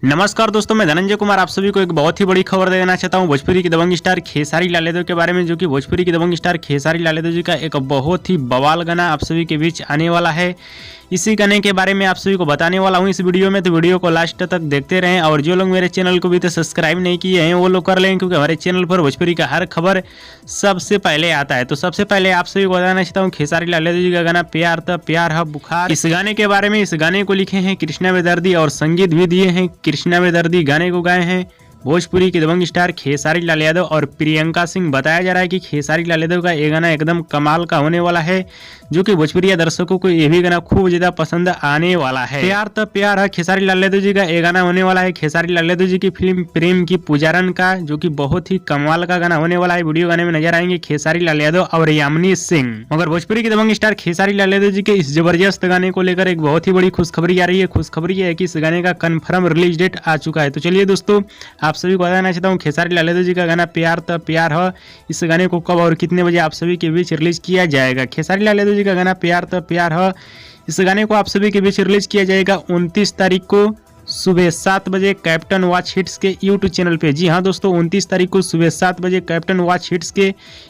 नमस्कार दोस्तों, मैं धनंजय कुमार आप सभी को एक बहुत ही बड़ी खबर देना चाहता हूं भोजपुरी की दबंग स्टार खेसारी लाल यादव के बारे में, जो कि भोजपुरी की दबंग स्टार खेसारी लाल यादव जी का एक बहुत ही बवाल गाना आप सभी के बीच आने वाला है। इसी गाने के बारे में आप सभी को बताने वाला हूं इस वीडियो में, तो वीडियो को लास्ट तक देखते रहें। और जो लोग मेरे चैनल को भी तो सब्सक्राइब नहीं किए हैं वो लोग कर लें, क्योंकि हमारे चैनल पर भोजपुरी का हर खबर सबसे पहले आता है। तो सबसे पहले आप सभी को बताना चाहता हूँ खेसारी लाल यादव जी का गाना प्यार त प्यार है बुखार, इस गाने के बारे में। इस गाने को लिखे हैं कृष्णा बेदर्दी और संगीत भी दिए हैं कृष्णा बेदर्दी। गाने को गाए हैं भोजपुरी के दबंग स्टार खेसारी लाल यादव और प्रियंका सिंह। बताया जा रहा है कि खेसारी लाल यादव का ये गाना एकदम कमाल का होने वाला है, जो कि भोजपुरी दर्शकों को ये भी गाना खूब ज्यादा पसंद आने वाला है। प्यार तो प्यार है खेसारी लाल यादव जी का ये गाना होने वाला है खेसारी लाल यादव जी की फिल्म प्रेम की पुजारन का, जो कि बहुत ही कमाल का गाना होने वाला है। वीडियो गाने में नजर आएंगे खेसारी लाल यादव और यामिनी सिंह। मगर भोजपुरी के दबंग स्टार खेसारी लाल यादव जी के इस जबरदस्त गाने को लेकर एक बहुत ही बड़ी खुशखबरी आ रही है। खुशखबरी है कि इस गाने का कन्फर्म रिलीज डेट आ चुका है। तो चलिए दोस्तों, आप सभी को बताना चाहता हूँ खेसारी लाल यादव जी का गाना प्यार तो प्यार है, इस गाने को कब और कितने बजे आप सभी के बीच रिलीज किया जाएगा। खेसारी लाल यादव जी का गाना प्यार तो प्यार है, इस गाने को आप सभी के बीच रिलीज किया जाएगा 29 तारीख को सुबह 7 बजे कैप्टन वॉच हिट्स के यूट्यूब चैनल पे। जी हाँ दोस्तों, 29 तारीख को सुबह 7 बजे कैप्टन वॉच हिट्स के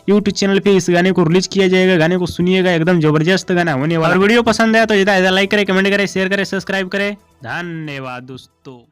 यूट्यूब चैनल पे इस गाने को रिलीज किया जाएगा। गाने को सुनिएगा, एकदम जबरदस्त गाना होने वाला। और वीडियो पसंद आया तो ज्यादा लाइक करें, कमेंट करें, शेयर करें, सब्सक्राइब करें। धन्यवाद दोस्तों।